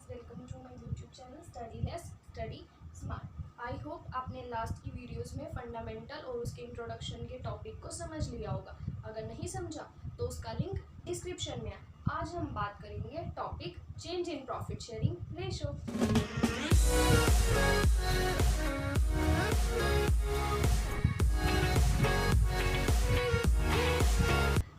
Guys, welcome to my YouTube channel study less study smart. I hope आपने last की videos में fundamental और उसके इंट्रोडक्शन के टॉपिक को समझ लिया होगा। अगर नहीं समझा तो उसका लिंक डिस्क्रिप्शन में है। आज हम बात करेंगे topic change in profit sharing ratio.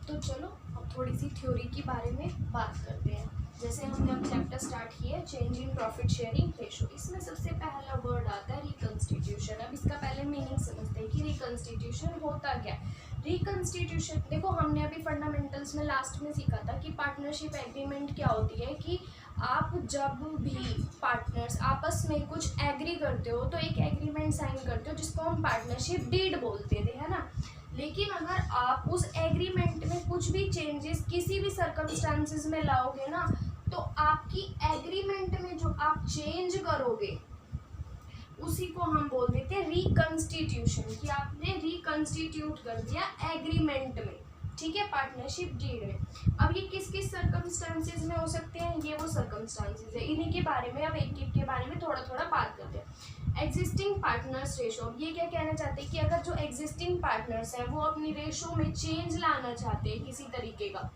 तो चलो अब थोड़ी सी थ्योरी के बारे में बात करते हैं। जैसे हमने अब चैप्टर स्टार्ट किया है change in profit sharing ratio. इसमें सबसे पहला वर्ड आता है रिकंस्टिट्यूशन। अब इसका पहले मीनिंग समझते हैं कि रिकंस्टिट्यूशन होता क्या है। रिकंस्टिट्यूशन देखो, हमने अभी फंडामेंटल्स में लास्ट में सीखा था कि पार्टनरशिप एग्रीमेंट क्या होती है, कि आप जब भी पार्टनर्स आपस में कुछ एग्री करते हो तो एक एग्रीमेंट साइन करते हो जिसको हम पार्टनरशिप डीड बोलते थे, है ना। लेकिन अगर आप उस एग्रीमेंट में कुछ भी चेंजेस किसी भी सर्कमस्टांसेस में लाओगे ना, तो आपकी एग्रीमेंट में जो आप चेंज करोगे उसी को हम बोल देते हैं रिकंस्टिट्यूशन, कि आपने रिकंस्टिट्यूट कर दिया एग्रीमेंट में, ठीक है, पार्टनरशिप डीड में। अब ये किस किस सर्कमस्टांसेस में हो सकते हैं, ये वो सर्कमस्टांसेस है, इन्हीं के बारे में अब एक एक के बारे में थोड़ा थोड़ा बात करते हैं। एग्जिस्टिंग पार्टनर्स रेशो, ये क्या कहना चाहते हैं कि अगर जो एग्जिस्टिंग पार्टनर्स हैं वो अपनी रेशो में चेंज लाना चाहते हैं किसी तरीके का,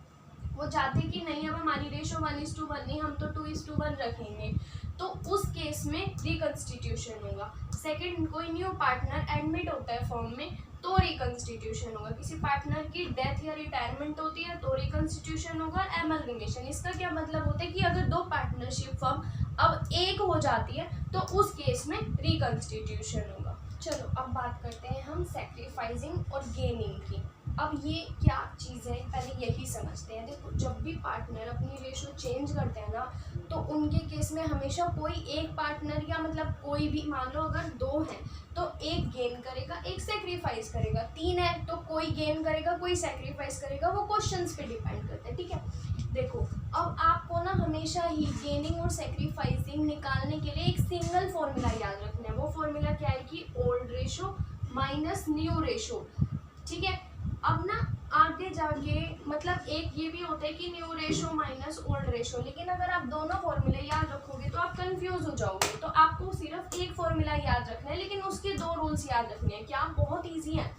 वो चाहते हैं कि नहीं अब हमारी रेशो 1:1 नहीं, हम तो 2:1 रखेंगे, तो उस केस में रिकंस्टिट्यूशन होगा। सेकंड, कोई न्यू पार्टनर एडमिट होता है फॉर्म में तो रिकंस्टिट्यूशन होगा। किसी पार्टनर की डेथ या रिटायरमेंट होती है तो रिकंस्टिट्यूशन होगा। एमलगमेशन, इसका क्या मतलब होता है कि अगर दो पार्टनरशिप फर्म अब एक हो जाती है तो उस केस में रिकंस्टिट्यूशन होगा। चलो अब बात करते हैं हम सैक्रिफाइसिंग और गेनिंग की। अब ये क्या चीज़ है पहले यही समझते हैं। देखो, जब भी पार्टनर अपनी रेशो चेंज करते हैं ना, तो उनके केस में हमेशा कोई एक पार्टनर या मतलब कोई भी, मान लो अगर 2 हैं तो एक गेन करेगा एक सेक्रीफाइस करेगा, 3 है तो कोई गेन करेगा कोई सेक्रीफाइस करेगा, वो क्वेश्चंस पे डिपेंड करते हैं, ठीक है। देखो, अब आपको ना हमेशा ही गेनिंग और सेक्रीफाइसिंग निकालने के लिए एक सिंगल फॉर्मूला याद रखना है। वो फॉर्मूला क्या है कि old ratio minus new ratio, ठीक है। अब ना आगे जाके मतलब एक ये भी होता है कि new ratio minus old ratio, लेकिन अगर आप दोनों फॉर्मूले याद रखोगे तो आप कंफ्यूज हो जाओगे। तो आपको सिर्फ एक फॉर्मूला याद रखना है, लेकिन उसके 2 रूल्स याद रखने हैं। क्या बहुत ईजी है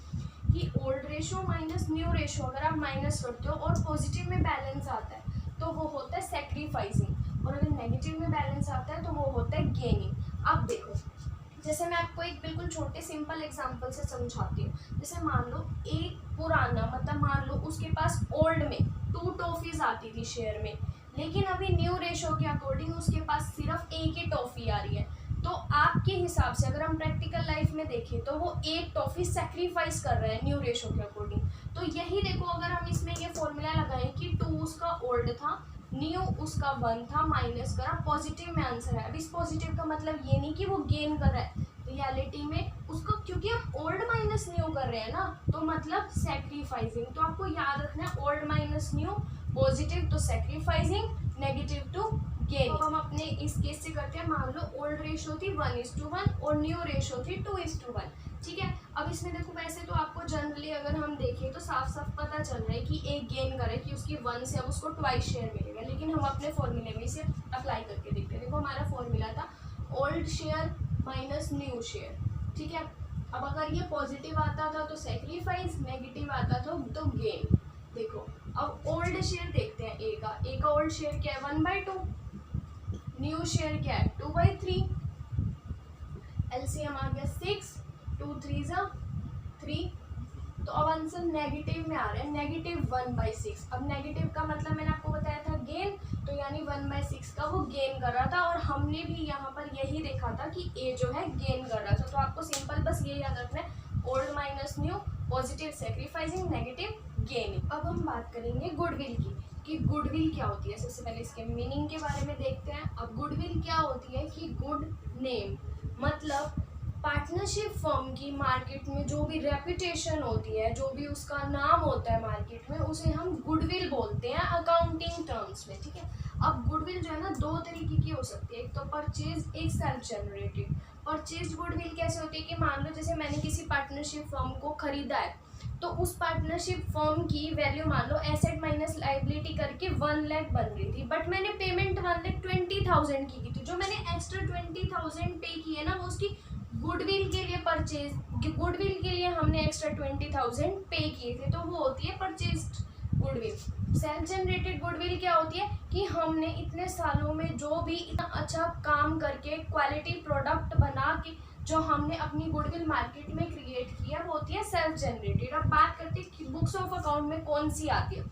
कि old ratio minus new ratio अगर आप माइनस करते हो और पॉजिटिव में बैलेंस आता है तो वो होता है सेक्रीफाइसिंग, और अगर नेगेटिव में बैलेंस आता है तो वो होता है गेनिंग। अब देखो, जैसे मैं आपको एक बिल्कुल छोटे सिंपल एग्जांपल से समझाती हूँ। जैसे मान लो एक पुराना, मतलब मान लो उसके पास ओल्ड में 2 टॉफीज आती थी शेयर में, लेकिन अभी न्यू रेशो के अकॉर्डिंग उसके पास सिर्फ एक ही टॉफी आ रही है। तो आपके हिसाब से अगर हम प्रैक्टिकल लाइफ में देखें तो वो एक टॉफी सेक्रीफाइस कर रहा है न्यू रेशो के अकॉर्डिंग। तो यही देखो, अगर हम इसमें ये फॉर्मूला लगाएं कि 2 उसका ओल्ड था, न्यू उसका 1 था, माइनस करा, पॉजिटिव में आंसर है। अब इस पॉजिटिव का मतलब ये नहीं कि वो गेन कर रहा है, रियलिटी में उसको, क्योंकि हम ओल्ड माइनस न्यू कर रहे हैं ना, तो मतलब सेक्रीफाइसिंग। तो आपको याद रखना है ओल्ड माइनस न्यू, पॉजिटिव तो सेक्रीफाइसिंग, नेगेटिव टू गेन। तो हम अपने इस केस से करते हैं, मान लो ओल्ड रेशो थी 1:1 और न्यू रेशो थी 2:1, ठीक है। अब इसमें देखो, वैसे तो आपको जनरली अगर हम देखें तो साफ साफ पता चल रहा है कि एक गेन करे कि उसकी 1 से अब उसको 2 शेयर मिलेगा, लेकिन हम अपने फॉर्मूले में इसे अप्लाई करके देखते हैं। देखो, हमारा फॉर्मूला था old share minus new share, ठीक है। अब अगर ये पॉजिटिव आता था तो सेक्रीफाइस, नेगेटिव आता था तो गेन। देखो, अब ओल्ड शेयर देखते हैं, ए का ओल्ड शेयर क्या है 1/2, न्यू शेयर क्या है 2/3, एलसीएम आ गया 6, 2 3 3, तो अब आंसर नेगेटिव में आ रहा है, नेगेटिव 1/6। अब नेगेटिव का मतलब मैंने आपको बताया था गेन, तो यानी 1/6 का वो गेन कर रहा था, और हमने भी यहाँ पर यही देखा था कि ए जो है गेन कर रहा था। तो आपको सिंपल बस ये याद रखना है, old minus new, positive sacrificing, negative gaining. अब हम बात करेंगे गुडविल की, कि गुडविल क्या होती है। सबसे पहले इसके मीनिंग के बारे में देखते हैं। अब गुडविल क्या होती है कि गुड नेम, मतलब पार्टनरशिप फर्म की मार्केट में जो भी रेपुटेशन होती है, जो भी उसका नाम होता है मार्केट में, उसे हम गुडविल बोलते हैं अकाउंटिंग टर्म्स में, ठीक है। अब गुडविल जो है ना 2 तरीके की हो सकती है, एक तो परचेज, एक सेल्फ जनरेटेड। परचेज गुडविल कैसे होती है कि मान लो जैसे मैंने किसी पार्टनरशिप फर्म को खरीदा है, तो उस पार्टनरशिप फर्म की वैल्यू मान लो एसेट माइनस लाइबिलिटी करके 1 लाख बन रही थी, बट मैंने पेमेंट 1,20,000 की थी। जो मैंने एक्स्ट्रा 20,000 पे किए ना वो उसकी गुडविल के लिए परचेज, गुडविल के लिए हमने एक्स्ट्रा 20,000 पे किए थे, तो वो होती है purchase goodwill. Self generated goodwill क्या होती है कि हमने इतने सालों में जो भी इतना अच्छा काम करके क्वालिटी प्रोडक्ट बना के जो हमने अपनी गुडविल मार्केट में क्रिएट किया वो होती है सेल्फ जनरेटेड। अब बात करते हैं कि बुक्स ऑफ अकाउंट में कौन सी आती है।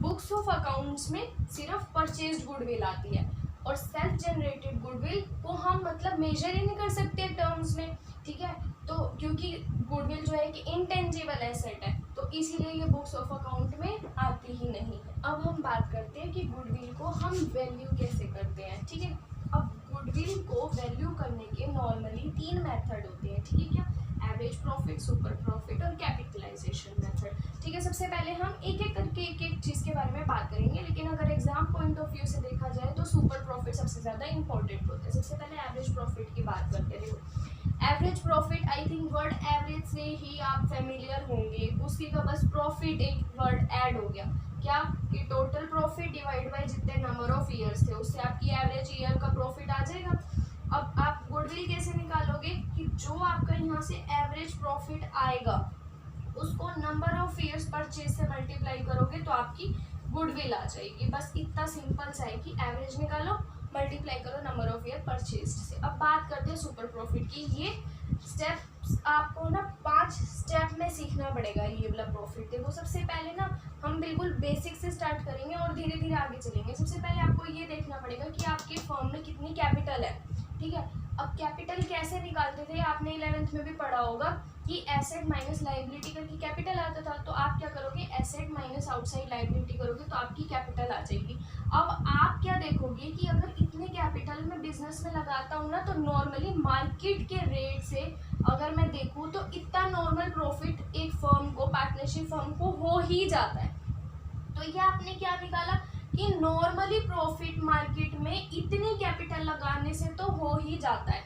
बुक्स ऑफ अकाउंट्स में सिर्फ परचेज्ड गुडविल आती है, और सेल्फ जनरेटेड गुडविल को हम मतलब मेजर ही नहीं कर सकते टर्म्स में, ठीक है। तो क्योंकि गुडविल जो है कि इनटेंजिबल एसेट है, तो इसीलिए ये बुक्स ऑफ अकाउंट में आती ही नहीं है। अब हम बात करते हैं कि गुडविल को हम वैल्यू कैसे करते हैं, ठीक है। अब गुडविल को वैल्यू करने के नॉर्मली 3 मेथड होते हैं, ठीक है। क्या? एवरेज प्रॉफिट, सुपर प्रॉफिट और कैपिटलाइजेशन मेथड, ठीक है। सबसे पहले हम एक एक करके एक एक चीज़ के बारे में बात करेंगे, लेकिन अगर एग्जाम पॉइंट ऑफ व्यू से देखा जाए तो सुपर प्रॉफिट सबसे ज़्यादा इंपॉर्टेंट होता है। सबसे पहले एवरेज प्रॉफिट की बात करते हैं। देखो average profit, I think word average से ही आप फेमिलियर होंगे, उसकी का बस प्रॉफिट एक वर्ड ऐड हो गया, क्या कि टोटल प्रॉफिट डिवाइड बाय जितने नंबर ऑफ ईयर्स थे, उससे आपकी एवरेज ईयर का प्रॉफिट आ जाएगा। अब आप गुडविल कैसे निकालोगे कि जो आपका यहाँ से एवरेज प्रॉफिट आएगा उसको नंबर ऑफ ईयर्स परचेज से मल्टीप्लाई करोगे तो आपकी गुडविल आ जाएगी। बस इतना सिंपल सा है कि एवरेज निकालो, मल्टीप्लाई करो नंबर ऑफ ईयर परचेज से। अब बात करते हैं सुपर प्रॉफिट की। ये स्टेप्स आपको ना 5 स्टेप में सीखना पड़ेगा। ये वाला प्रॉफिट देखो, सबसे पहले ना हम बिल्कुल बेसिक से स्टार्ट करेंगे और धीरे धीरे आगे चलेंगे। सबसे पहले आपको ये देखना पड़ेगा कि आपके फर्म में कितनी कैपिटल है, ठीक है। अब कैपिटल कैसे निकालते थे, आपने 11th में भी पढ़ा होगा कि एसेट माइनस लाइबिलिटी करके कैपिटल आता था। तो आप क्या करोगे, एसेट माइनस आउटसाइड लाइबिलिटी करोगे तो आपकी कैपिटल आ जाएगी। अब आप क्या देखोगे कि अगर इतने कैपिटल में बिजनेस में लगाता हूँ ना, तो नॉर्मली मार्केट के रेट से अगर मैं देखूँ तो इतना नॉर्मल प्रॉफिट एक फर्म को, पार्टनरशिप फर्म को हो ही जाता है। तो ये आपने क्या निकाला कि नॉर्मली प्रॉफिट मार्केट में इतनी कैपिटल लगाने से तो हो ही जाता है।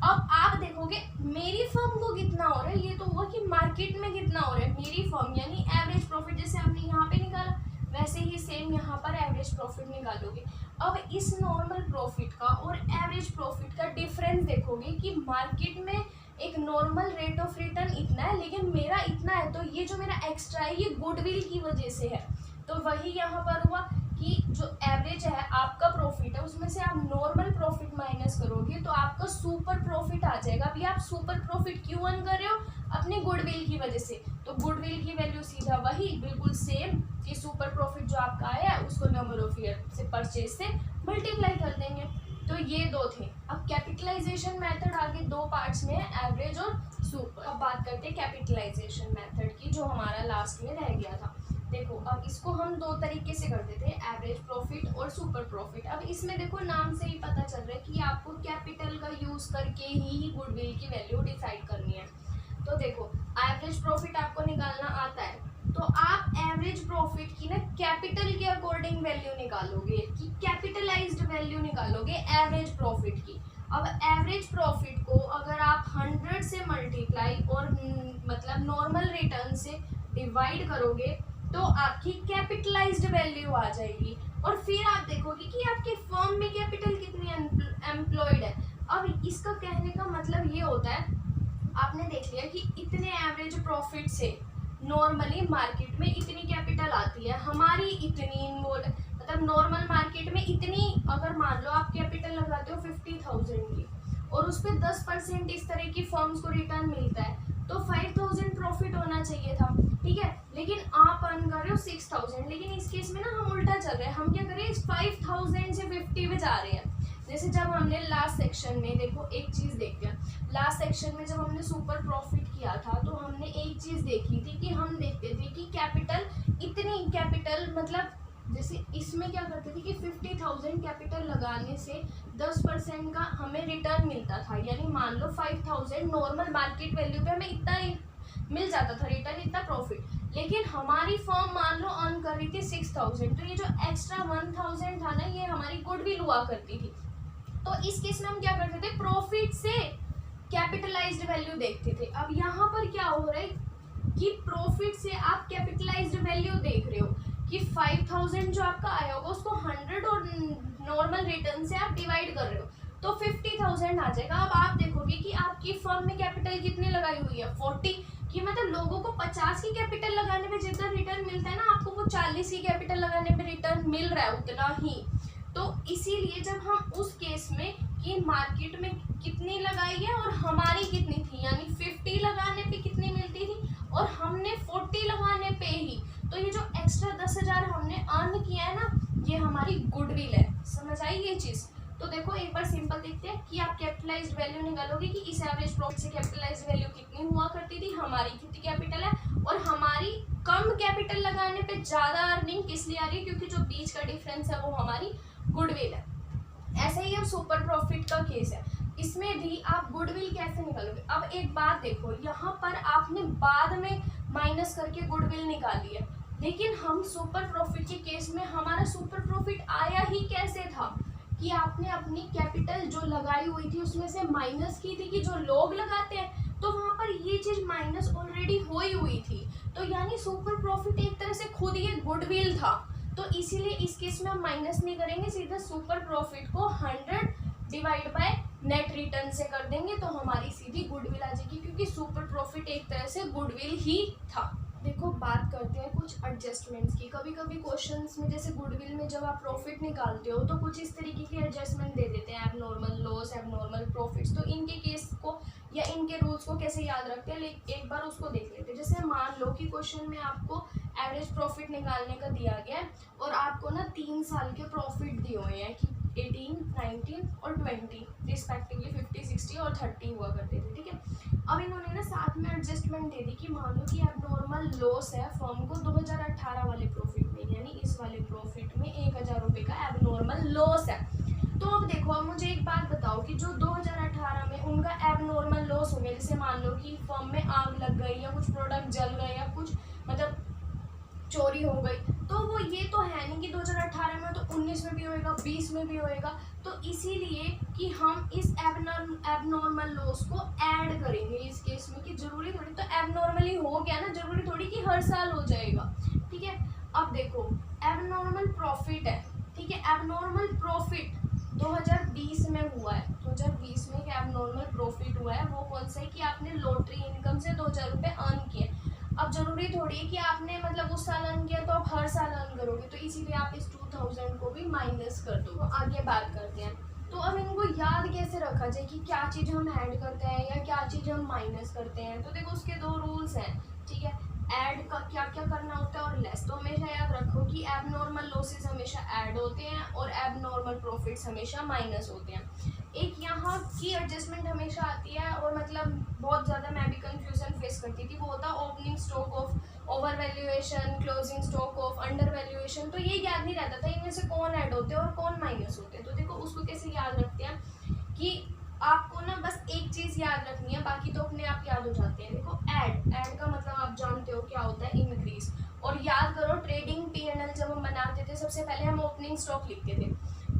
अब आप देखोगे मेरी फर्म को कितना हो रहा है, ये तो हुआ कि मार्केट में कितना हो रहा है मेरी फर्म, यानी एवरेज प्रॉफिट जैसे आपने यहाँ पे निकाला वैसे ही सेम यहाँ पर एवरेज प्रॉफिट निकालोगे। अब इस नॉर्मल प्रॉफिट का और एवरेज प्रॉफिट का डिफरेंस देखोगे कि मार्केट में एक नॉर्मल रेट ऑफ रिटर्न इतना है लेकिन मेरा इतना है, तो ये जो मेरा एक्स्ट्रा है ये गुडविल की वजह से है। तो वही यहाँ पर हुआ कि जो एवरेज है आपका प्रॉफिट है उसमें से आप नॉर्मल प्रॉफिट माइनस करोगे तो आपका सुपर प्रॉफिट आ जाएगा। अभी आप सुपर प्रॉफिट क्यों अर्न कर रहे हो, अपनी गुडविल की वजह से। तो गुडविल की वैल्यू सीधा वही बिल्कुल सेम कि सुपर प्रॉफिट जो आपका आया है उसको नंबर ऑफ ईयर से परचेज से मल्टीप्लाई कर देंगे। तो ये 2 थे। अब कैपिटलाइजेशन मेथड आगे 2 पार्ट्स में है, एवरेज और सुपर। अब बात करते हैं कैपिटलाइजेशन मेथड की, जो हमारा लास्ट में रह गया था। देखो अब इसको हम 2 तरीके से करते थे, एवरेज प्रॉफिट और सुपर प्रॉफिट। अब इसमें देखो नाम से ही पता चल रहा है कि आपको कैपिटल का यूज करके ही गुडविल की वैल्यू डिसाइड करनी है। तो देखो एवरेज प्रॉफिट आपको निकालना आता है तो आप एवरेज प्रॉफिट की ना कैपिटल के अकॉर्डिंग वैल्यू निकालोगे कि कैपिटलाइज्ड वैल्यू निकालोगे एवरेज प्रॉफिट की। अब एवरेज प्रॉफिट को अगर आप 100 से मल्टीप्लाई और मतलब नॉर्मल रिटर्न से डिवाइड करोगे तो आपकी कैपिटलाइज्ड वैल्यू आ जाएगी। और फिर आप देखोगे कि आपके फर्म में कैपिटल कितनी एम्प्लॉयड है। अब इसका कहने का मतलब ये होता है, आपने देख लिया कि इतने एवरेज प्रॉफिट से नॉर्मली मार्केट में इतनी कैपिटल आती है, हमारी इतनी मतलब नॉर्मल मार्केट में इतनी, अगर मान लो आप कैपिटल लगाते हो 50,000 की और उस पर 10% इस तरह की फर्म्स को रिटर्न मिलता है तो 5,000 प्रॉफिट होना चाहिए था, ठीक है। लेकिन आप अर्न कर रहे हो 6,000, लेकिन इस केस में ना हम उल्टा चल रहे हैं, हम क्या कर रहे हैं 5,000 से 50 में जा रहे हैं। जैसे जब हमने लास्ट सेक्शन में देखो एक चीज़ देखते हैं, लास्ट सेक्शन में जब हमने सुपर प्रॉफिट किया था तो हमने एक चीज़ देखी थी कि हम देखते थे कि कैपिटल इतनी कैपिटल मतलब जैसे इसमें क्या करते थे कि 50,000 कैपिटल लगाने से 10% का हमें रिटर्न मिलता था, यानी मान लो 5,000 नॉर्मल मार्केट वैल्यू पे हमें इतना मिल जाता था रिटर्न, इतना प्रॉफिट। लेकिन हमारी फर्म मान लो अर्न कर रही थी 6,000, तो ये जो एक्स्ट्रा 1,000 था ना ये हमारी गुडविल हुआ करती थी। तो इस केस में हम क्या करते थे, प्रॉफिट से कैपिटलाइज्ड वैल्यू देखते थे। अब यहाँ पर क्या हो रहा है, कि प्रॉफिट से आप कैपिटलाइज्ड वैल्यू देख रहे हो कि 5000 जो आपका आया होगा उसको 100 और नॉर्मल रिटर्न से आप डिवाइड कर रहे हो तो 50,000 आ जाएगा। अब आप देखोगे कि आपकी फर्म में कैपिटल कितनी लगाई हुई है 40, कि मतलब लोगों को 50 की कैपिटल लगाने पे जितना रिटर्न मिलता है ना आपको वो 40 की कैपिटल लगाने पे रिटर्न मिल रहा है उतना ही। तो इसीलिए जब हम उस केस में कि मार्केट में कितनी लगाई है और हमारी कितनी थी, यानी 50 लगाने पे कितनी मिलती थी और हमने 40 लगाने पे ही, तो ये जो एक्स्ट्रा 10,000 हमने अर्न किया है ना ये हमारी गुडविल है। समझ आई ये चीज़? तो देखो एक बार सिंपल देखते हैं कि आप कैपिटलाइज्ड वैल्यू निकालोगे कि इस एवरेज प्रॉफिट से कैपिटलाइज्ड वैल्यू कितनी हुआ करती थी, हमारी कितनी कैपिटल है और हमारी कम कैपिटल लगाने पे ज़्यादा अर्निंग किस लिए आ रही है, क्योंकि जो बीच का डिफरेंस है वो हमारी गुडविल है। ऐसे ही अब सुपर प्रॉफिट का केस है, इसमें भी आप गुडविल कैसे निकालोगे। अब एक बात देखो, यहाँ पर आपने बाद में माइनस करके गुडविल निकाली है, लेकिन हम सुपर प्रॉफिट के केस में हमारा सुपर प्रॉफिट आया ही कैसे था कि आपने अपनी कैपिटल जो लगाई हुई थी उसमें से माइनस की थी, कि जो लोग लगाते हैं तो वहाँ पर ये चीज़ माइनस ऑलरेडी हुई थी। तो यानी सुपर प्रॉफिट एक तरह से खुद ये गुडविल था, तो इसीलिए इस केस में हम माइनस नहीं करेंगे, सीधा सुपर प्रॉफिट को 100 डिवाइड बाय नेट रिटर्न से कर देंगे तो हमारी सीधी गुडविल आ जाएगी, क्योंकि सुपर प्रॉफिट एक तरह से गुडविल ही था। देखो बात करते हैं कुछ एडजस्टमेंट्स की। कभी कभी क्वेश्चंस में जैसे गुडविल में जब आप प्रॉफिट निकालते हो तो कुछ इस तरीके की एडजस्टमेंट दे देते हैं, एबनॉर्मल लॉस, एबनॉर्मल प्रॉफिट्स। तो इनके केस को या इनके रूल्स को कैसे याद रखते हैं एक बार उसको देख लेते हैं। जैसे मान लो कि क्वेश्चन में आपको एवरेज प्रॉफिट निकालने का दिया गया है और आपको ना 3 साल के प्रॉफिट दिए हुए हैं कि 18, 19 और 20 रिस्पेक्टिवली 50, 60 और 30 हुआ करते थे, ठीक है। अब इन्होंने ना साथ में एडजस्टमेंट दे दी कि मान लो कि एबनॉर्मल लॉस है फर्म को 2018 वाले प्रॉफिट में, यानी इस वाले प्रॉफिट में 1,000 रुपये का एबनॉर्मल लॉस है। तो अब देखो, अब मुझे एक बात बताओ कि जो 2018 में उनका एबनॉर्मल लॉस हो गया, जैसे मान लो कि फर्म में आग लग गई या कुछ प्रोडक्ट जल गए या कुछ मतलब चोरी हो गई, तो वो ये तो है नहीं कि 2018 में, तो 19 में भी होएगा, 20 में भी होएगा। तो इसीलिए कि हम इस एबनॉर्मल लॉस को ऐड करेंगे इस केस में, कि जरूरी थोड़ी तो एबनॉर्मली हो गया ना, जरूरी थोड़ी कि हर साल हो जाएगा, ठीक है। अब देखो एबनॉर्मल प्रॉफिट है, ठीक है। एबनॉर्मल प्रॉफिट 2020 में हुआ है, 2020 में एक एबनॉर्मल प्रॉफिट हुआ है, वो कौन सा है कि आपने लॉटरी इनकम से 2,000 रुपये अर्न किए। अब जरूरी थोड़ी है कि आपने मतलब उस साल अर्न किया तो आप हर साल अर्न करोगे, तो इसीलिए आप इस 2000 को भी माइनस कर दो। आगे बात करते हैं, तो अब इनको याद कैसे रखा जाए कि क्या चीज़ हम ऐड करते हैं या क्या चीज़ हम माइनस करते हैं। तो देखो उसके 2 रूल्स हैं, ठीक है। ऐड का क्या क्या करना होता है और लेस। तो हमेशा याद रखो कि एबनॉर्मल लॉसेस हमेशा ऐड होते हैं और एबनॉर्मल प्रॉफिट्स हमेशा माइनस होते हैं। एक यहाँ की एडजस्टमेंट हमेशा आती है और मतलब बहुत ज़्यादा मैं भी कंफ्यूजन फेस करती थी, वो होता opening stock of over valuation, closing stock of under valuation. तो ये याद नहीं रहता था इनमें से कौन ऐड होते हैं और कौन माइनस होते हैं। तो देखो उसको कैसे याद रखते हैं कि आपको ना बस एक चीज़ याद रखनी है, बाकी तो अपने आप याद हो जाते हैं। देखो ऐड का मतलब आप जानते हो क्या होता है, इंक्रीज। और याद करो ट्रेडिंग P&L जब हम बनाते थे सबसे पहले हम ओपनिंग स्टॉक लिखते थे,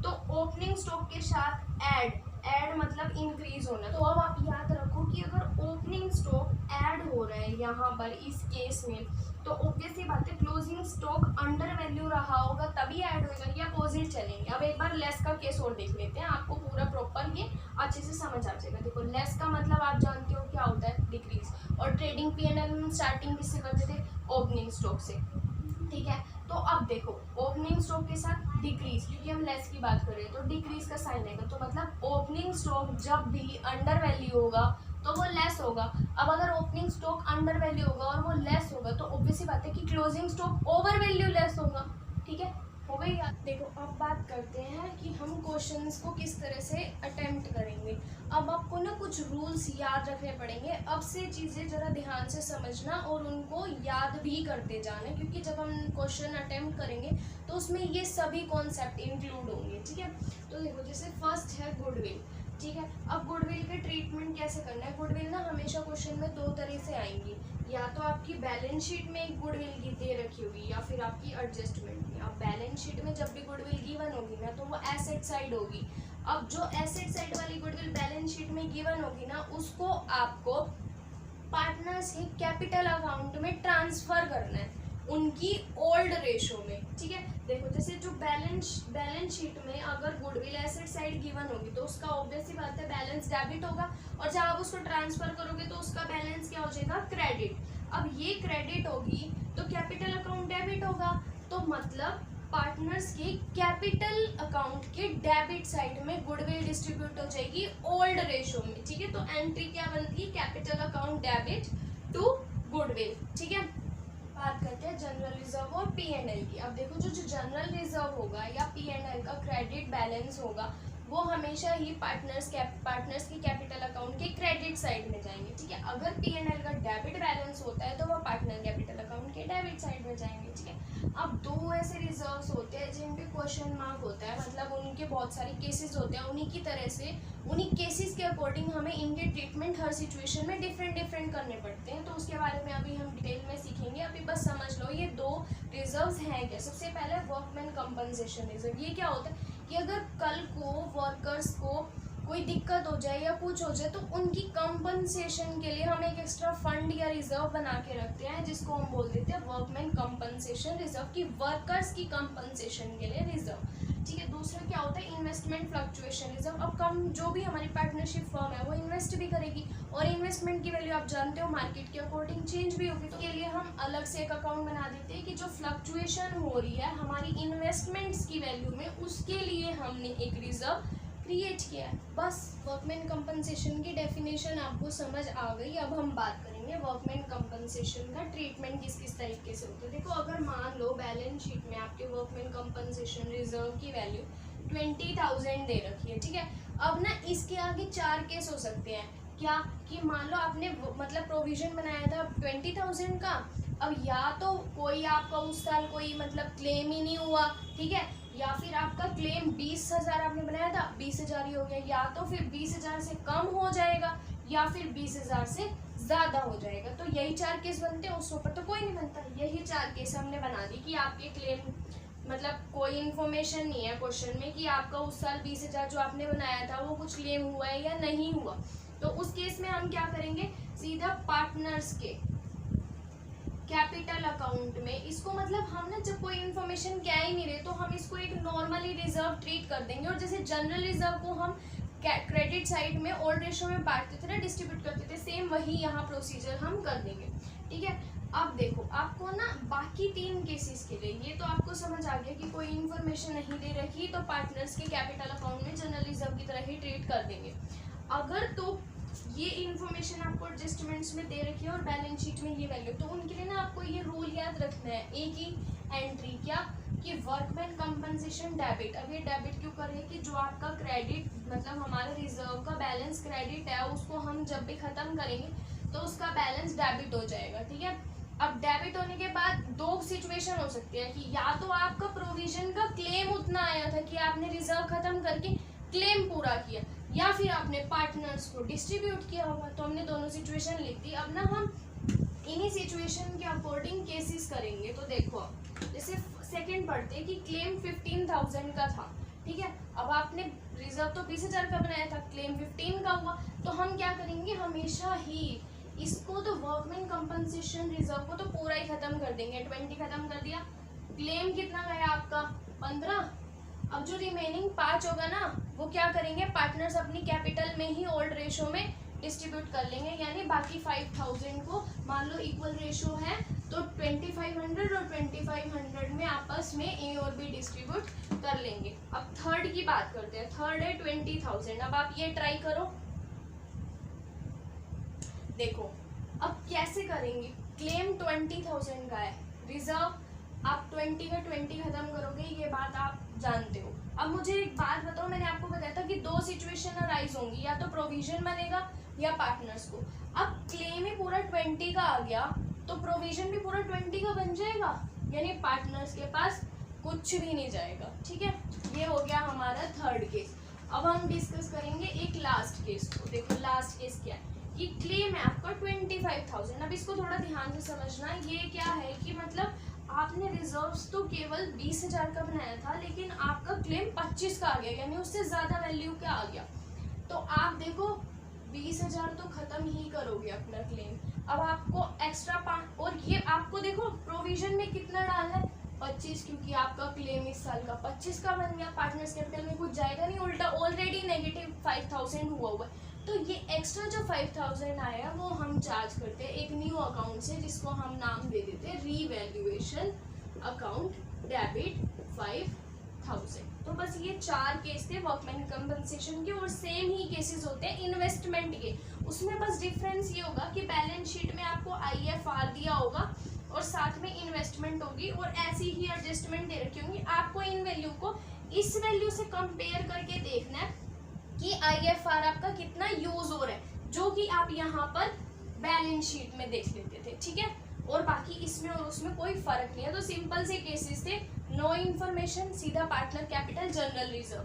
तो ओपनिंग स्टॉक के साथ ऐड मतलब इंक्रीज होना। तो अब आप याद रखो कि अगर ओपनिंग स्टॉक ऐड हो रहा है यहाँ पर इस केस में, तो ऑब्वियसली बात है क्लोजिंग स्टॉक अंडर वैल्यू रहा होगा तभी ऐड होगा, या अपोजिट चलेंगे। अब एक बार लेस का केस और देख लेते हैं, आपको पूरा प्रॉपर ये अच्छे से समझ आ जाएगा। देखो लेस का मतलब आप जानते हो क्या होता है, डिक्रीज। और ट्रेडिंग P&L स्टार्टिंग किससे करते थे, ओपनिंग स्टॉक से, ठीक है। तो अब देखो ओपनिंग स्टॉक के साथ डिक्रीज, क्योंकि हम लेस की बात कर रहे हैं तो डिक्रीज का साइन आएगा। तो मतलब ओपनिंग स्टॉक जब भी अंडर वैल्यू होगा तो वो लेस होगा। अब अगर ओपनिंग स्टॉक अंडर वैल्यू होगा और वो लेस होगा तो ऑब्वियसली बात है कि closing stock over value less होगा, ठीक है। हो गई याद। देखो अब बात करते हैं कि हम क्वेश्चंस को किस तरह से अटेम्प्ट करेंगे। अब आपको ना कुछ रूल्स याद रखने पड़ेंगे। अब से चीज़ें ज़रा ध्यान से समझना और उनको याद भी करते जाना, क्योंकि जब हम क्वेश्चन अटेम्प्ट करेंगे तो उसमें ये सभी कॉन्सेप्ट इंक्लूड होंगे, ठीक है। तो देखो जैसे फर्स्ट है गुडविल, ठीक है। अब गुडविल के ट्रीटमेंट कैसे करना है। गुडविल ना हमेशा क्वेश्चन में 2 तरह से आएंगी, या तो आपकी बैलेंस शीट में एक गुडविल की दे रखी होगी या फिर आपकी एडजस्टमेंट में। अब बैलेंस शीट में जब भी गुडविल गिवन होगी ना तो वो एसेट साइड होगी। अब जो एसेट साइड वाली गुडविल बैलेंस शीट में गिवन होगी ना उसको आपको पार्टनर्स के कैपिटल अकाउंट में ट्रांसफर करना है उनकी ओल्ड रेशो में, ठीक है। देखो जैसे जो बैलेंस शीट में अगर गुडविल एसेट साइड गिवन होगी तो उसका ऑब्वियस सी बात है बैलेंस डेबिट होगा, और जब आप उसको ट्रांसफर करोगे तो उसका बैलेंस क्या हो जाएगा, क्रेडिट। अब ये क्रेडिट होगी तो कैपिटल अकाउंट डेबिट होगा, तो मतलब पार्टनर्स के कैपिटल अकाउंट के डेबिट साइड में गुडविल डिस्ट्रीब्यूट हो जाएगी ओल्ड रेशो में, ठीक है। तो एंट्री क्या बनती है, capital account debit to goodwill, ठीक है। बात करते हैं जनरल रिजर्व और P&L की। अब देखो जो जनरल रिजर्व होगा या P&L का क्रेडिट बैलेंस होगा वो हमेशा ही पार्टनर्स की कैपिटल अकाउंट के क्रेडिट साइड में जाएंगे, ठीक है। अगर P&L का डेबिट बैलेंस होता है तो वो पार्टनर कैपिटल अकाउंट के डेबिट साइड में जाएंगे, ठीक है। अब दो ऐसे रिजर्व्स होते हैं जिन पे क्वेश्चन मार्क होता है, मतलब उनके बहुत सारे केसेस होते हैं, उन्हीं की तरह से उन्हीं केसेस के अकॉर्डिंग हमें इनके ट्रीटमेंट हर सिचुएशन में डिफरेंट करने पड़ते हैं। तो उसके बारे में अभी हम डिटेल में सीखेंगे। अभी बस समझ लो ये दो रिजर्व्स हैं क्या। सबसे पहले वर्कमैन कंपनसेशन रिजर्व। ये क्या होता है कि अगर कल को वर्कर्स को कोई दिक्कत हो जाए या कुछ हो जाए तो उनकी कंपनसेशन के लिए हम एक एक्स्ट्रा फंड या रिजर्व बना के रखते हैं जिसको हम बोल देते हैं वर्कमैन कंपनसेशन रिजर्व, की वर्कर्स की कंपनसेशन के लिए रिजर्व, ठीक है। दूसरा क्या होता है इन्वेस्टमेंट फ्लक्चुएशन रिजर्व। अब कम जो भी हमारी पार्टनरशिप फर्म है वो इन्वेस्ट भी करेगी और इन्वेस्टमेंट की वैल्यू आप जानते हो मार्केट के अकॉर्डिंग चेंज भी होगी, तो के लिए हम अलग से एक अकाउंट बना देते हैं कि जो फ्लक्चुएशन हो रही है हमारी इन्वेस्टमेंट्स की वैल्यू में उसके लिए हमने एक रिजर्व क्रिएट किया है। बस वर्कमैन कंपनसेशन की डेफिनेशन आपको समझ आ गई। अब हम बात करेंगे वर्कमैन कंपनसेशन का ट्रीटमेंट किस किस तरीके से होता है। देखो अगर मान लो बैलेंस शीट में आपके वर्कमैन कंपनसेशन रिजर्व की वैल्यू 20,000 दे रखी है, ठीक है। अब ना इसके आगे 4 केस हो सकते हैं, क्या कि मान लो आपने मतलब प्रोविजन बनाया था 20,000 का, अब या तो कोई आपका उस साल कोई मतलब क्लेम ही नहीं हुआ, ठीक है, या फिर आपका क्लेम 20,000 आपने बनाया था 20,000 ही हो गया, या तो फिर 20,000 से कम हो जाएगा या फिर 20,000 से ज़्यादा हो जाएगा। तो यही 4 केस बनते हैं, उसके ऊपर तो कोई नहीं बनता। यही 4 केस हमने बना दी कि आपके क्लेम मतलब कोई इन्फॉर्मेशन नहीं है क्वेश्चन में कि आपका उस साल 20,000 जो आपने बनाया था वो कुछ क्लेम हुआ है या नहीं हुआ। तो उस केस में हम क्या करेंगे, सीधा पार्टनर्स के कैपिटल अकाउंट में इसको मतलब हम ना जब कोई इन्फॉर्मेशन कह ही नहीं रहे तो हम इसको एक नॉर्मली रिजर्व ट्रीट कर देंगे, और जैसे जनरल रिजर्व को हम क्रेडिट साइड में ओल्ड रेशो में बांटते थे ना, डिस्ट्रीब्यूट करते थे, सेम वही यहाँ प्रोसीजर हम कर देंगे, ठीक है। अब देखो आपको ना बाकी 3 केसेस के लिए ये तो आपको समझ आ गया कि कोई इन्फॉर्मेशन नहीं दे रखी तो पार्टनर्स के कैपिटल अकाउंट में जनरल रिजर्व की तरह ही ट्रीट कर देंगे। अगर तो ये इन्फॉर्मेशन आपको एडजस्टमेंट्स में दे रखी है और बैलेंस शीट में ये वैल्यू, तो उनके लिए ना आपको ये रूल याद रखना है, एक ही एंट्री क्या कि वर्कमैन कंपनसेशन डेबिट। अब ये डेबिट क्यों कर रहे हैं कि जो आपका क्रेडिट मतलब हमारे रिजर्व का बैलेंस क्रेडिट है उसको हम जब भी ख़त्म करेंगे तो उसका बैलेंस डेबिट हो जाएगा, ठीक है। अब डेबिट होने के बाद 2 सिचुएशन हो सकती है कि या तो आपका प्रोविजन का क्लेम उतना आया था कि आपने रिजर्व खत्म करके क्लेम पूरा किया, या फिर आपने पार्टनर्स को डिस्ट्रीब्यूट किया होगा। तो हमने दोनों सिचुएशन लिख दी। अब ना हम इन्हीं सिचुएशन के अकॉर्डिंग केसेस करेंगे। तो देखो जैसे सेकंड पढ़ते हैं कि क्लेम 15,000 का था, ठीक है। अब आपने रिजर्व तो 20,000 का बनाया था, क्लेम 15 का हुआ, तो हम क्या करेंगे हमेशा ही इसको तो वर्कमैन कंपनसेशन रिजर्व को तो पूरा ही खत्म कर देंगे। 20 खत्म कर दिया, क्लेम कितना गया आपका 15, अब जो रिमेनिंग 5 होगा ना वो क्या करेंगे पार्टनर्स अपनी कैपिटल में ही ओल्ड रेशो में डिस्ट्रीब्यूट कर लेंगे, यानी बाकी 5,000 को मान लो इक्वल रेशो है तो 2500 और 2500 में आपस में ए और बी डिस्ट्रीब्यूट कर लेंगे। अब थर्ड की बात करते हैं, थर्ड है 20,000। अब आप ये ट्राई करो, देखो अब कैसे करेंगे। क्लेम 20,000 का है, रिजर्व आप 20 का 20 खत्म करोगे, ये बात आप जानते हो। अब मुझे एक बात बताओ, मैंने आपको बताया था कि 2 सिचुएशन अराइज होंगी, या तो प्रोविजन बनेगा या पार्टनर्स को। अब क्लेम ही पूरा 20 का आ गया तो प्रोविजन भी पूरा 20 का बन जाएगा, यानी पार्टनर्स के पास कुछ भी नहीं जाएगा, ठीक है। ये हो गया हमारा थर्ड केस। अब हम डिस्कस करेंगे एक लास्ट केस को। देखो लास्ट केस क्या है कि क्लेम है आपका 25,000। अब इसको थोड़ा ध्यान से समझना, ये क्या है कि मतलब आपने रिजर्व्स तो केवल 20,000 का बनाया था लेकिन आपका क्लेम 25 का आ गया, यानी उससे ज़्यादा वैल्यू का आ गया। तो आप देखो 20,000 तो ख़त्म ही करोगे अपना क्लेम। अब आपको एक्स्ट्रा और ये आपको देखो प्रोविजन में कितना डालना है 25, क्योंकि आपका क्लेम इस साल का 25 का बन गया, पार्टनर्स कैपिटल में कुछ जाएगा नहीं, उल्टा ऑलरेडी नेगेटिव 5000 हुआ है। तो ये एक्स्ट्रा जो 5000 आया वो हम चार्ज करते हैं एक न्यू अकाउंट से, जिसको हम नाम दे देते हैं रीवैल्यूएशन अकाउंट डेबिट 5000। तो बस ये 4 केस थे वर्कमैन कंपनसेशन के, और सेम ही केसेस होते हैं इन्वेस्टमेंट के। उसमें बस डिफरेंस ये होगा कि बैलेंस शीट में आपको IFR दिया होगा और साथ में इन्वेस्टमेंट होगी, और ऐसी ही एडजस्टमेंट दे रखी होंगी। आपको इन वैल्यू को इस वैल्यू से कंपेयर करके देखना है कि IFR आपका कितना यूज हो रहा है, जो कि आप यहाँ पर बैलेंस शीट में देख लेते थे, ठीक है। और बाकी इसमें और उसमें कोई फर्क नहीं है। तो सिंपल से केसेस थे, नो इन्फॉर्मेशन, सीधा पार्टनर कैपिटल जनरल रिजर्व,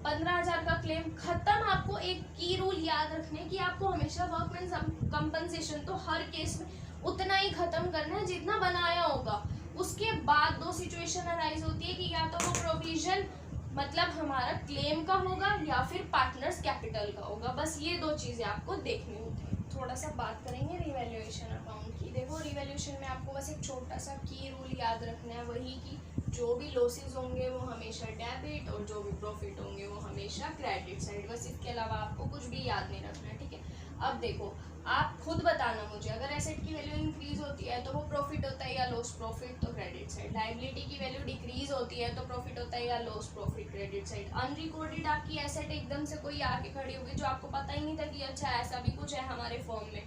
15,000 का क्लेम खत्म। आपको एक की रूल याद रखने की, आपको हमेशा वर्कमैन कंपनसेशन तो हर केस में उतना ही खत्म करना है जितना बनाया होगा। उसके बाद 2 सिचुएशन अराइज होती है कि या तो वो प्रोविजन मतलब हमारा क्लेम का होगा या फिर पार्टनर्स कैपिटल का होगा। बस ये 2 चीज़ें आपको देखनी होती है। थोड़ा सा बात करेंगे रिवैल्यूएशन अकाउंट की। देखो रिवैल्यूएशन में आपको बस एक छोटा सा की रूल याद रखना है, वही कि जो भी लॉसेस होंगे वो हमेशा डेबिट और जो भी प्रॉफिट होंगे वो हमेशा क्रेडिट साइड। बस इसके अलावा आपको कुछ भी याद नहीं रखना है, ठीक है। अब देखो आप खुद बताना मुझे, अगर एसेट की वैल्यू इंक्रीज होती है तो वो प्रॉफिट होता है या लॉस प्रॉफिट, तो क्रेडिट साइड। लायबिलिटी की वैल्यू डिक्रीज होती है तो प्रॉफिट होता है या loss profit, credit side. Unrecorded आपकी एसेट एकदम से कोई आके खड़ी होगी जो आपको पता ही नहीं था कि अच्छा ऐसा भी कुछ है हमारे फॉर्म में,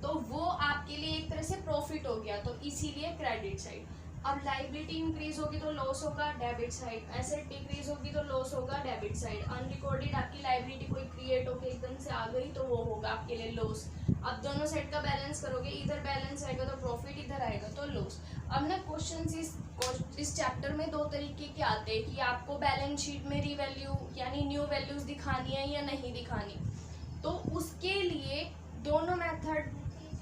तो वो आपके लिए एक तरह से प्रॉफिट हो गया, तो इसीलिए क्रेडिट साइड। अब लायबिलिटी इंक्रीज होगी तो लॉस होगा, डेबिट साइड। एसेट डिक्रीज होगी तो लॉस होगा, डेबिट साइड। अनरिकॉर्डेड आपकी लायबिलिटी कोई क्रिएट होकर एकदम से आ गई तो वो होगा आपके लिए लॉस। अब दोनों साइड का बैलेंस करोगे, इधर बैलेंस आएगा तो प्रॉफिट, इधर आएगा तो लॉस। अब ना क्वेश्चन इस चैप्टर में 2 तरीके के आते हैं कि आपको बैलेंस शीट में रीवैल्यू यानी न्यू वैल्यूज दिखानी है या नहीं दिखानी। तो उसके लिए दोनों मेथड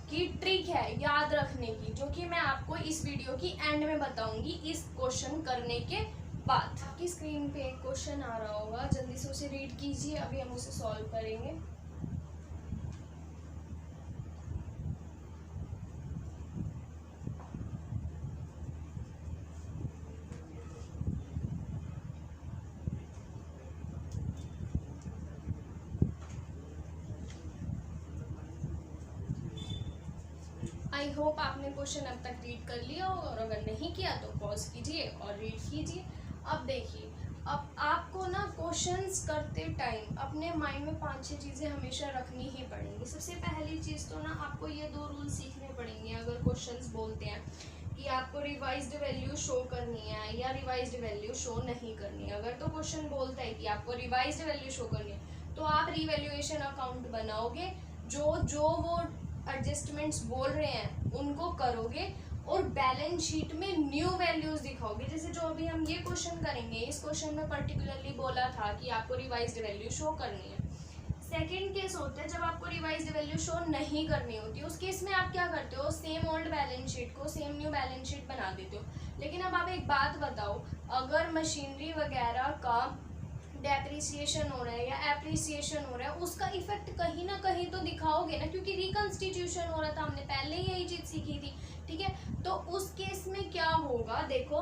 की ट्रिक है याद रखने की, जो कि मैं आपको इस वीडियो की एंड में बताऊंगी इस क्वेश्चन करने के बाद। आपकी स्क्रीन पे एक क्वेश्चन आ रहा होगा, जल्दी से उसे रीड कीजिए, अभी हम उसे सॉल्व करेंगे। आई होप आपने क्वेश्चन अब तक रीड कर लिया हो, और अगर नहीं किया तो पॉज कीजिए और रीड कीजिए। अब देखिए, अब आपको ना क्वेश्चंस करते टाइम अपने माइंड में 5-6 चीज़ें हमेशा रखनी ही पड़ेंगी। सबसे पहली चीज़ तो ना आपको ये 2 रूल सीखने पड़ेंगे अगर क्वेश्चंस बोलते हैं कि आपको रिवाइज्ड वैल्यू शो करनी है या रिवाइज्ड वैल्यू शो नहीं करनी है। अगर तो क्वेश्चन बोलता है कि आपको रिवाइज्ड वैल्यू शो करनी है तो आप रिवैल्यूएशन अकाउंट बनाओगे, जो वो एडजस्टमेंट्स बोल रहे हैं उनको करोगे और बैलेंस शीट में न्यू वैल्यूज दिखाओगे। जैसे जो अभी हम ये क्वेश्चन करेंगे, इस क्वेश्चन में पर्टिकुलरली बोला था कि आपको रिवाइज्ड वैल्यू शो करनी है। सेकंड केस होता है जब आपको रिवाइज्ड वैल्यू शो नहीं करनी होती, उस केस में आप क्या करते हो, सेम ओल्ड बैलेंस शीट को सेम न्यू बैलेंस शीट बना देते हो। लेकिन अब आप एक बात बताओ, अगर मशीनरी वगैरह का डेप्रिसिएशन हो रहा है या एप्रिसिएशन हो रहा है, उसका इफेक्ट कहीं ना कहीं तो दिखाओगे ना, क्योंकि रिकंस्टिट्यूशन हो रहा था, हमने पहले ही यही चीज़ सीखी थी, ठीक है। तो उस केस में क्या होगा, देखो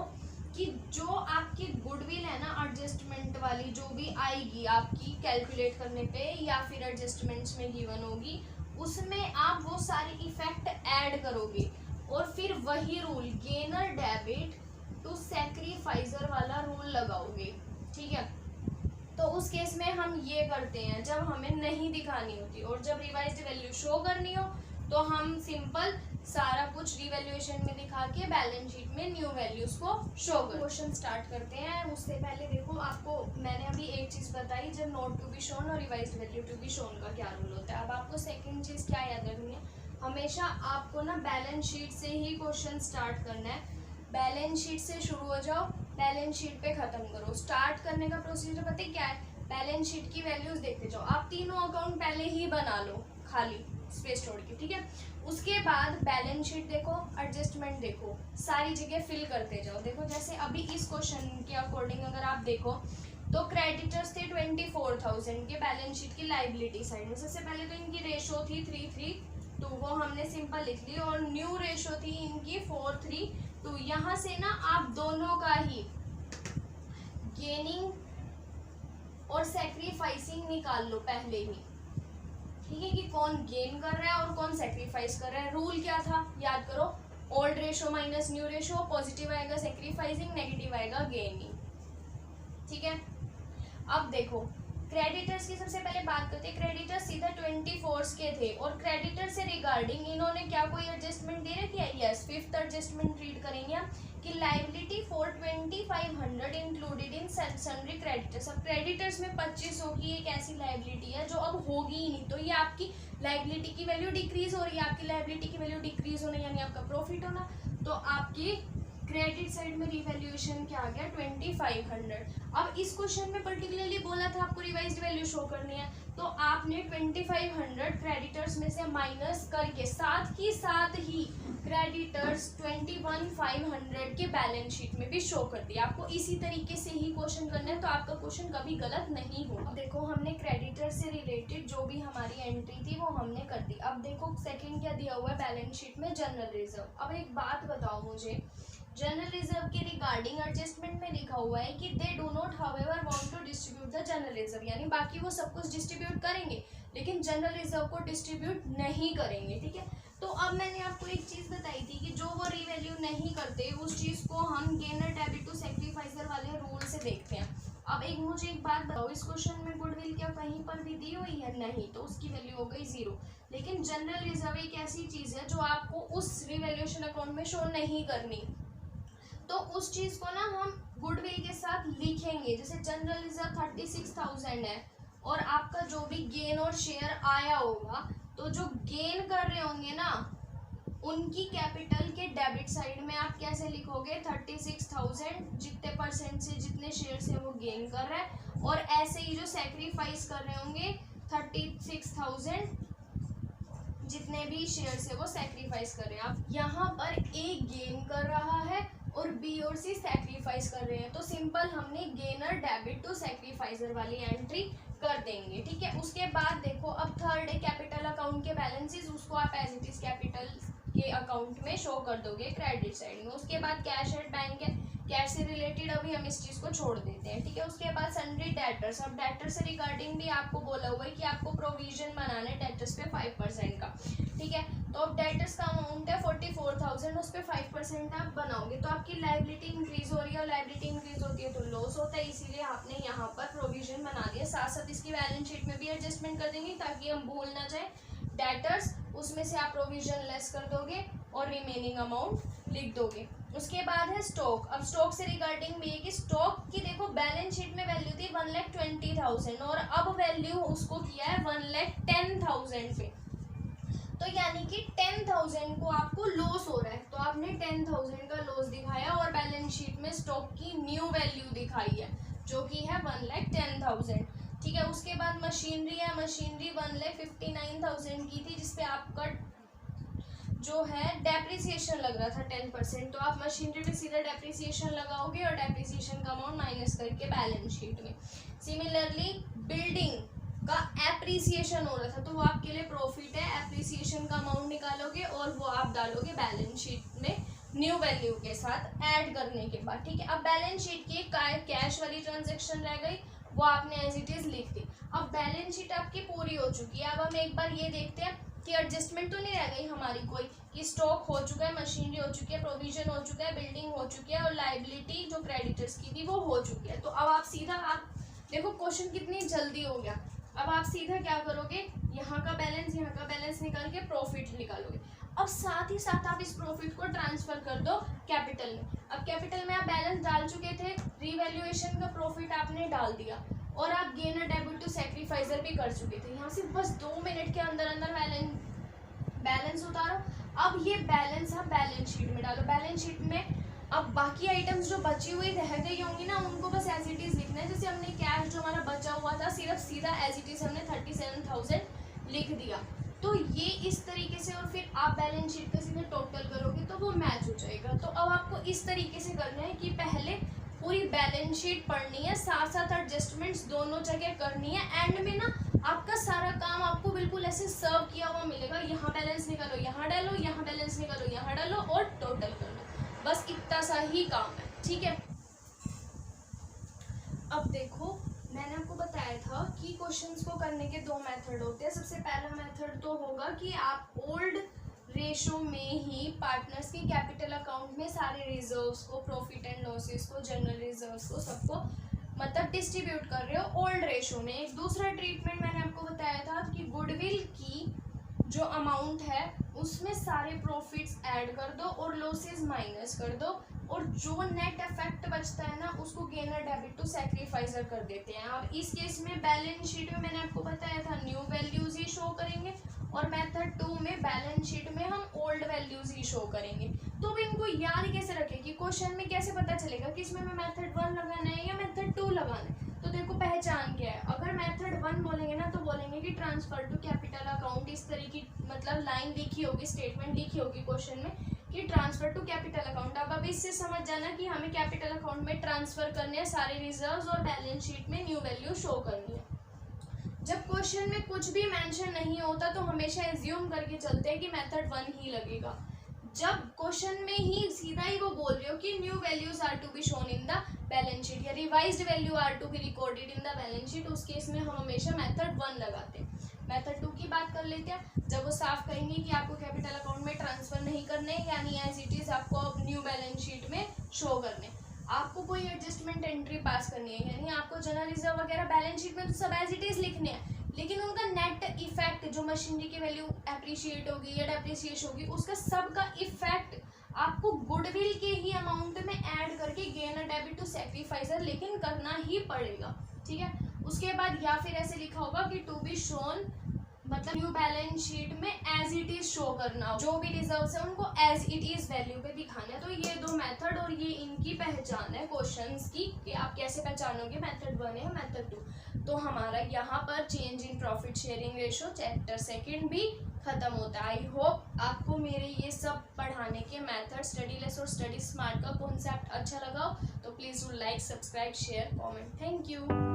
कि जो आपकी गुडविल है ना एडजस्टमेंट वाली, जो भी आएगी आपकी कैलकुलेट करने पे या फिर एडजस्टमेंट्स में गिवन होगी, उसमें आप वो सारे इफेक्ट ऐड करोगे और फिर वही रूल गेनर डेबिट टू सैक्रिफाइजर वाला रूल लगाओगे, ठीक है। तो उस केस में हम ये करते हैं जब हमें नहीं दिखानी होती, और जब रिवाइज्ड वैल्यू शो करनी हो तो हम सिंपल सारा कुछ रिवैल्यूएशन में दिखा के बैलेंस शीट में न्यू वैल्यूज को शो कर। क्वेश्चन स्टार्ट करते हैं। उससे पहले देखो, आपको मैंने अभी एक चीज़ बताई, जब नोट टू बी शोन और revised value to be shown का क्या रूल होता है। अब आपको सेकेंड चीज़ क्या याद रखनी है, हमेशा आपको ना बैलेंस शीट से ही क्वेश्चन स्टार्ट करना है। बैलेंस शीट से शुरू हो जाओ, बैलेंस शीट पे खत्म करो। स्टार्ट करने का प्रोसीजर पता है क्या है, बैलेंस शीट की वैल्यूज देखते जाओ। आप तीनों अकाउंट पहले ही बना लो, खाली स्पेस छोड़ के, ठीक है। उसके बाद बैलेंस शीट देखो, एडजस्टमेंट देखो, सारी जगह फिल करते जाओ। देखो जैसे अभी इस क्वेश्चन के अकॉर्डिंग अगर आप देखो तो क्रेडिटर्स थे 24,000 के बैलेंस शीट की लाइबिलिटी साइड में। सबसे पहले तो इनकी रेशो थी 3:3 4:2, वो हमने सिंपल लिख ली। और न्यू रेशो थी इनकी 4:3:2। यहाँ से ना आप दोनों का ही गेनिंग और सेक्रीफाइसिंग निकाल लो पहले ही, ठीक है, कि कौन गेन कर रहा है और कौन सेक्रीफाइस कर रहा है। रूल क्या था याद करो, old ratio minus new ratio, positive आएगा सेक्रीफाइसिंग, नेगेटिव आएगा गेनिंग, ठीक है। अब देखो क्रेडिटर्स की सबसे पहले बात करते हैं। क्रेडिटर्स सीधा 24 के थे और क्रेडिटर से रिगार्डिंग इन्होंने क्या कोई एडजस्टमेंट दे रखी है? यस, फिफ्थ एडजस्टमेंट रीड करेंगे हम कि liability for 2500 included in sundry creditors. अब क्रेडिटर्स में 2500 की एक ऐसी लाइबिलिटी है जो अब होगी ही नहीं, तो ये आपकी लाइबिलिटी की वैल्यू डिक्रीज हो रही है। आपकी लाइबिलिटी की वैल्यू डिक्रीज होना यानी आपका प्रॉफिट होना, तो आपकी क्रेडिट साइड में रिवैल्यूएशन क्या आ गया? 2500। अब इस क्वेश्चन में पर्टिकुलरली बोला था आपको रिवाइज्ड वैल्यू शो करनी है, तो आपने 2500 क्रेडिटर्स में से माइनस करके साथ ही क्रेडिटर्स 21500 के बैलेंस शीट में भी शो कर दिया। आपको इसी तरीके से ही क्वेश्चन करना है, तो आपका क्वेश्चन कभी गलत नहीं होगा। देखो हमने क्रेडिटर से रिलेटेड जो भी हमारी एंट्री थी वो हमने कर दी। अब देखो सेकंड क्या दिया हुआ है बैलेंस शीट में? General reserve. अब एक बात बताओ मुझे, जनरल रिजर्व के रिगार्डिंग एडजस्टमेंट में लिखा हुआ है कि they do not however want to distribute the general reserve, यानी बाकी वो सब कुछ डिस्ट्रीब्यूट करेंगे लेकिन जनरल रिजर्व को डिस्ट्रीब्यूट नहीं करेंगे, ठीक है। तो अब मैंने आपको एक चीज़ बताई थी कि जो वो रिवैल्यू नहीं करते उस चीज़ को हम गेनर डेबिट टू सेक्रीफाइसर वाले रूल से देखते हैं। अब मुझे एक बात बताओ, इस क्वेश्चन में गुडविल क्या कहीं पर भी दी हुई है? नहीं, तो उसकी वैल्यू हो गई 0। लेकिन जनरल रिजर्व एक ऐसी चीज़ है जो आपको उस रिवैल्यूएशन अकाउंट में शो नहीं करनी, तो उस चीज़ को ना हम गुडविल के साथ लिखेंगे। जैसे जनरल रिजर्व 36,000 है और आपका जो भी गेन और शेयर आया होगा, तो जो गेन कर रहे होंगे ना उनकी कैपिटल के डेबिट साइड में आप कैसे लिखोगे? 36,000 जितने परसेंट से जितने शेयर से वो गेन कर रहा है, और ऐसे ही जो सेक्रीफाइस कर रहे होंगे 36,000 जितने भी शेयर से वो सेक्रीफाइस कर रहे हैं। आप यहाँ पर ए गेन कर रहा है और बी और सी सेक्रीफाइस कर रहे हैं, तो सिंपल हमने गेनर डेबिट टू सेक्रीफाइसर वाली एंट्री कर देंगे, ठीक है। उसके बाद देखो अब थर्ड है कैपिटल अकाउंट के बैलेंसेस, उसको आप एज इट इज कैपिटल के अकाउंट में शो कर दोगे क्रेडिट साइड में। उसके बाद कैश एट बैंक है, कैश से रिलेटेड अभी हम इस चीज़ को छोड़ देते हैं, ठीक है। उसके बाद सन्ड्री डेटर्स। अब डेटर्स से रिगार्डिंग भी आपको बोला हुआ है कि आपको प्रोविजन बनाना है डेटर्स पे 5% का, ठीक है। तो अब डेटर्स का अमाउंट है 44,000, उस पर 5% आप बनाओगे तो आपकी लाइबिलिटी इंक्रीज हो रही है, और लाइबिलिटी इंक्रीज होती है तो लॉस होता है, इसीलिए आपने यहाँ पर प्रोविजन बना दिया। साथ साथ इसकी बैलेंस शीट में भी एडजस्टमेंट कर देंगे ताकि हम भूल ना जाए। डेटर्स उसमें से आप प्रोविजन लेस कर दोगे और रिमेनिंग अमाउंट लिख दोगे। उसके बाद है स्टॉक। अब स्टॉक से रिगार्डिंग भी है कि स्टॉक की देखो बैलेंस शीट में वैल्यू थी 1,20,000 और अब वैल्यू उसको किया है 1,10,000 पे, तो यानी कि 10,000 को आपको लॉस हो रहा है, तो आपने 10,000 का लॉस दिखाया और बैलेंस शीट में स्टॉक की न्यू वैल्यू दिखाई है जो कि है 1,10,000, ठीक है। उसके बाद मशीनरी है, मशीनरी 1,59,000 की थी जिसपे आपका जो है डेप्रिसिएशन लग रहा था 10%, तो आप मशीनरी पे सीधा डेप्रिसिएशन लगाओगे और डेप्रिसिएशन का अमाउंट माइनस करके बैलेंस शीट में। सिमिलरली बिल्डिंग का एप्रिसिएशन हो रहा था तो वो आपके लिए प्रॉफिट है, एप्रिसिएशन का अमाउंट निकालोगे और वो आप डालोगे बैलेंस शीट में न्यू वैल्यू के साथ ऐड करने के बाद, ठीक है। अब बैलेंस शीट की कैश वाली ट्रांजेक्शन रह गई, वो आपने एज इट इज लिख दी। अब बैलेंस शीट आपकी पूरी हो चुकी है। अब हम एक बार ये देखते हैं कि एडजस्टमेंट तो नहीं रह गई हमारी कोई, कि स्टॉक हो चुका है, मशीनरी हो चुकी है, प्रोविजन हो चुका है, बिल्डिंग हो चुकी है और लाइबिलिटी जो क्रेडिटर्स की थी वो हो चुकी है। तो अब आप सीधा आप देखो क्वेश्चन कितनी जल्दी हो गया। अब आप सीधा क्या करोगे, यहाँ का बैलेंस निकाल के प्रॉफिट निकालोगे। अब साथ ही साथ आप इस प्रॉफिट को ट्रांसफर कर दो कैपिटल में। अब कैपिटल में आप बैलेंस डाल चुके थे, रिवैल्यूएशन का प्रॉफिट आपने डाल दिया और आप गेनर डेबिट टू सेक्रीफाइसर भी कर चुके थे। यहाँ से बस 2 मिनट के अंदर अंदर बैलेंस उतारो। अब ये बैलेंस आप बैलेंस शीट में डालो। बैलेंस शीट में अब बाकी आइटम्स जो बची हुई रह गई होंगी ना उनको बस एज इट इज लिखना है। जैसे हमने कैश जो हमारा बचा हुआ था सिर्फ सीधा एज इट इज हमने 37,000 लिख दिया, तो ये इस तरीके से, और फिर आप बैलेंस शीट का सीधे टोटल करोगे तो वो मैच हो जाएगा। तो अब आपको इस तरीके से करना है कि पहले पूरी बैलेंस शीट पढ़नी है, साथ साथ एडजस्टमेंट्स दोनों जगह करनी है। एंड में ना आपका सारा काम आपको बिल्कुल ऐसे ऐसे सर्व किया हुआ मिलेगा, यहाँ बैलेंस निकालो, यहाँ डालो, यहाँ बैलेंस निकालो, यहाँ डालो और टोटल कर लो, बस इतना सा ही काम है, ठीक है। अब देखो मैंने आपको बताया था कि क्वेश्चंस को करने के दो मेथड होते हैं। सबसे पहला मेथड तो होगा कि आप ओल्ड रेशो में ही पार्टनर्स के कैपिटल अकाउंट में सारे रिजर्व्स को, प्रॉफिट एंड लॉसेस को, जनरल रिजर्व्स को, सबको मतलब डिस्ट्रीब्यूट कर रहे हो ओल्ड रेशो में। एक दूसरा ट्रीटमेंट मैंने आपको बताया था कि गुडविल की जो अमाउंट है उसमें सारे प्रॉफिट्स ऐड कर दो और लॉसेस माइनस कर दो, और जो नेट इफेक्ट बचता है ना उसको गेनर डेबिट टू सैक्रिफाइसर कर देते हैं। अब इस केस में बैलेंस शीट में मैंने आपको बताया था न्यू वैल्यूज ही शो करेंगे, और मेथड 2 में बैलेंस शीट में हम ओल्ड वैल्यूज ही शो करेंगे। तो अब इनको याद कैसे रखें कि क्वेश्चन में कैसे पता चलेगा कि इसमें मैं मेथड 1 लगाना है या मेथड 2 लगाना है। तो देखो पहचान क्या है, अगर मेथड 1 बोलेंगे ना तो बोलेंगे कि ट्रांसफर टू कैपिटल अकाउंट, इस तरह की मतलब लाइन लिखी होगी, स्टेटमेंट लिखी होगी क्वेश्चन में कि ट्रांसफर टू कैपिटल अकाउंट। अब इससे समझ जाना कि हमें कैपिटल अकाउंट में ट्रांसफर करने हैं सारे रिजर्व्स और बैलेंस शीट में न्यू वैल्यू शो करनी है। जब क्वेश्चन में कुछ भी मेंशन नहीं होता तो हमेशा एज्यूम करके चलते हैं कि मेथड 1 ही लगेगा। जब क्वेश्चन में ही सीधा ही वो बोल रहे हो कि new values are to be shown in the balance sheet या revised value are to be recorded in the balance sheet, उस केस में हम हमेशा मेथड 1 लगाते हैं। मेथड 2 की बात कर लेते हैं। जब वो साफ कहेंगे कि आपको कैपिटल अकाउंट में ट्रांसफर नहीं करने, यानी एज इट इज आपको अब न्यू बैलेंस शीट में शो करने, आपको कोई एडजस्टमेंट एंट्री पास करनी है, यानी आपको जनरल रिजर्व वगैरह बैलेंस शीट में तो सब एज इट इज लिखने हैं, लेकिन उनका नेट इफेक्ट जो मशीनरी की वैल्यू एप्रिशिएट होगी या डेप्रिसिएट होगी उसका सबका इफेक्ट आपको गुडविल के ही अमाउंट में ऐड करके गेनर डेबिट टू सैक्रिफाइसर लेकिन करना ही पड़ेगा, ठीक है। उसके बाद या फिर ऐसे लिखा होगा कि टू बी शोन, मतलब न्यू बैलेंस शीट में एज इट इज शो करना, जो भी रिजर्व्स है उनको एज इट इज वैल्यू पे दिखाना है। तो ये दो मेथड और ये इनकी पहचान है क्वेश्चंस की कि आप कैसे पहचानोगे मेथड 1 है मेथड 2। तो हमारा यहाँ पर change in profit sharing ratio chapter 2 भी खत्म होता है। आई होप आपको मेरे ये सब पढ़ाने के मेथड, स्टडी लेस और स्टडी स्मार्ट का कॉन्सेप्ट अच्छा लगा हो, तो please do like, subscribe, share, comment. Thank you.